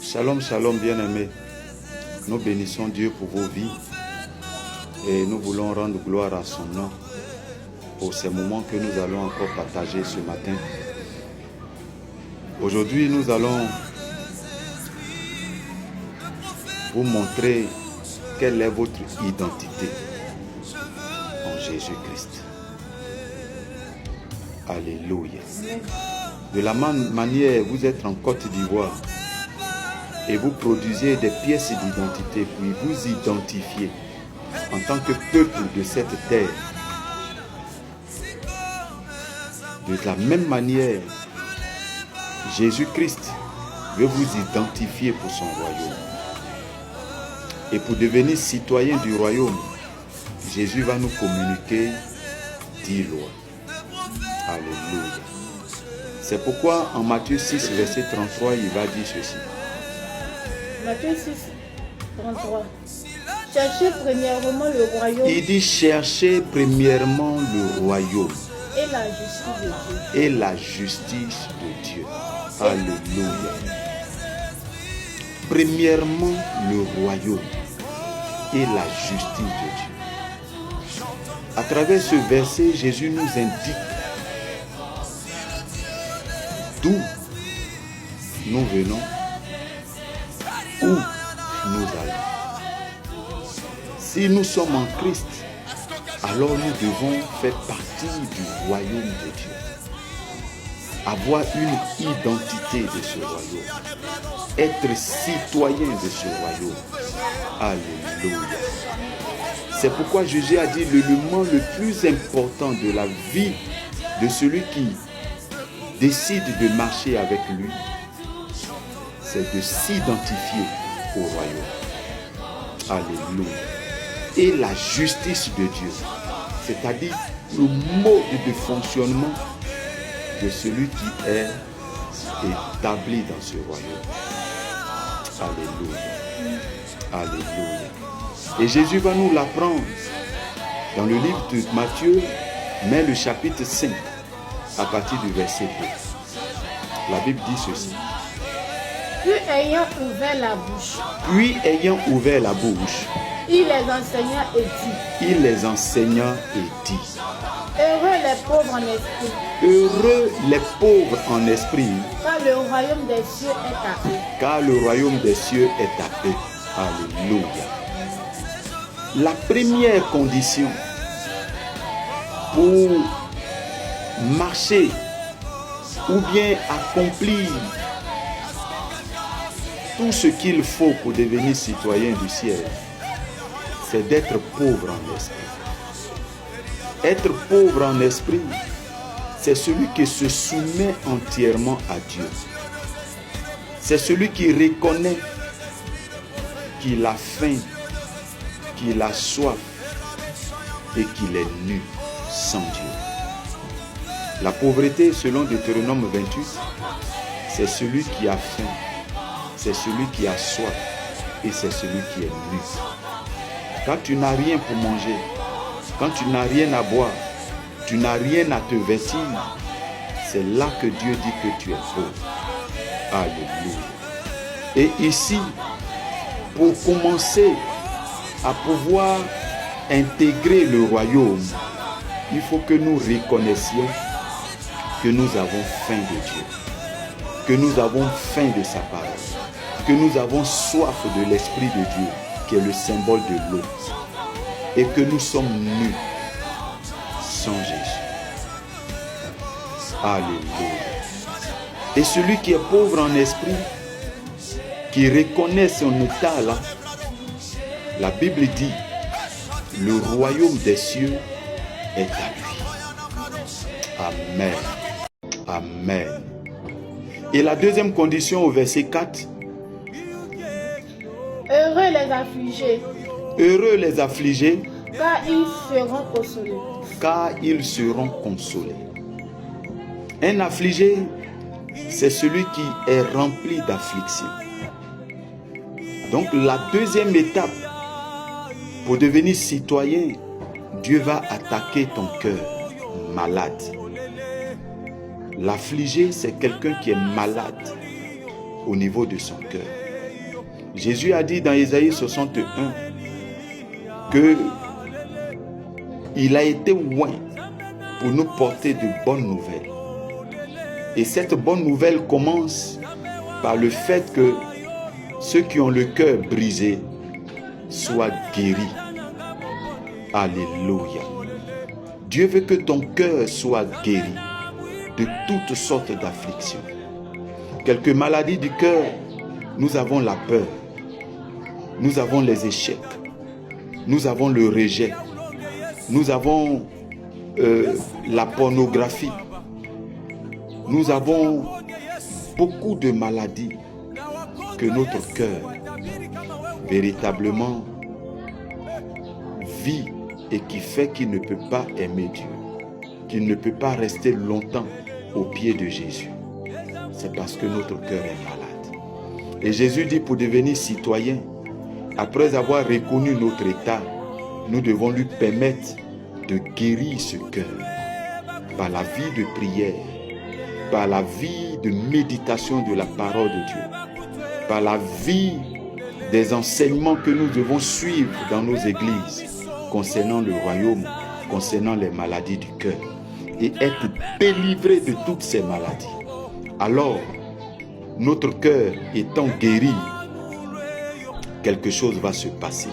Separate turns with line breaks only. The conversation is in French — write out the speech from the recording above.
Shalom, shalom, bien-aimés. Nous bénissons Dieu pour vos vies et nous voulons rendre gloire à son nom pour ces moments que nous allons encore partager ce matin. Aujourd'hui, nous allons vous montrer quelle est votre identité en Jésus-Christ. Alléluia. De la même manière, vous êtes en Côte d'Ivoire et vous produisez des pièces d'identité, puis vous identifiez en tant que peuple de cette terre. De la même manière, Jésus-Christ veut vous identifier pour son royaume. Et pour devenir citoyen du royaume, Jésus va nous communiquer 10 lois. Alléluia. C'est pourquoi en Matthieu 6, verset 33, il va dire ceci.
Matthieu 6, 33. Cherchez premièrement le royaume.
Il dit cherchez premièrement le royaume.
Et la justice de Dieu.
Et la justice de Dieu. Alléluia. Premièrement le royaume et la justice de Dieu. À travers ce verset, Jésus nous indique d'où nous venons, où nous allons. Si nous sommes en Christ, alors nous devons faire partie du royaume de Dieu. Avoir une identité de ce royaume. Être citoyen de ce royaume. Alléluia. C'est pourquoi Jésus a dit l'élément le plus important de la vie de celui qui décide de marcher avec lui, c'est de s'identifier au royaume. Alléluia. Et la justice de Dieu, c'est-à-dire le mode de fonctionnement de celui qui est établi dans ce royaume. Alléluia. Alléluia. Et Jésus va nous l'apprendre dans le livre de Matthieu, mais le chapitre 5, à partir du verset 2. La Bible dit ceci.
Puis ayant ouvert la bouche. Il les enseigna et dit. Heureux les pauvres en esprit.
Heureux les pauvres en esprit.
Car le royaume des cieux est à eux.
Car le royaume des cieux est à eux. Alléluia. La première condition pour marcher ou bien accomplir tout ce qu'il faut pour devenir citoyen du ciel, c'est d'être pauvre en esprit. Être pauvre en esprit, c'est celui qui se soumet entièrement à Dieu. C'est celui qui reconnaît qu'il a faim, qu'il a soif et qu'il est nu sans Dieu. La pauvreté, selon Deutéronome 28, c'est celui qui a faim, c'est celui qui a soif et c'est celui qui est nu. Quand tu n'as rien pour manger, quand tu n'as rien à boire, tu n'as rien à te vêtir, c'est là que Dieu dit que tu es pauvre. Alléluia. Et ici, pour commencer à pouvoir intégrer le royaume, il faut que nous reconnaissions que nous avons faim de Dieu, que nous avons faim de sa parole, que nous avons soif de l'Esprit de Dieu, qui est le symbole de l'eau, et que nous sommes nus sans Jésus. Alléluia. Et celui qui est pauvre en esprit, qui reconnaît son état là, la Bible dit, le royaume des cieux est à lui. Amen. Amen. Et la deuxième condition au verset 4.
Heureux les affligés.
Heureux les affligés.
Car ils seront consolés.
Car ils seront consolés. Un affligé, c'est celui qui est rempli d'affliction. Donc la deuxième étape pour devenir citoyen, Dieu va attaquer ton cœur malade. L'affligé, c'est quelqu'un qui est malade au niveau de son cœur. Jésus a dit dans Ésaïe 61 que il a été oint pour nous porter de bonnes nouvelles. Et cette bonne nouvelle commence par le fait que ceux qui ont le cœur brisé soient guéris. Alléluia. Dieu veut que ton cœur soit guéri de toutes sortes d'afflictions. Quelques maladies du cœur, nous avons la peur, nous avons les échecs, nous avons le rejet, nous avons la pornographie, nous avons beaucoup de maladies que notre cœur véritablement vit et qui fait qu'il ne peut pas aimer Dieu, qu'il ne peut pas rester longtemps au pied de Jésus. C'est parce que notre cœur est malade. Et Jésus dit, pour devenir citoyen, après avoir reconnu notre état, nous devons lui permettre de guérir ce cœur par la vie de prière, par la vie de méditation de la parole de Dieu, par la vie des enseignements que nous devons suivre dans nos églises concernant le royaume, concernant les maladies du cœur, et être délivré de toutes ces maladies. Alors, notre cœur étant guéri, quelque chose va se passer.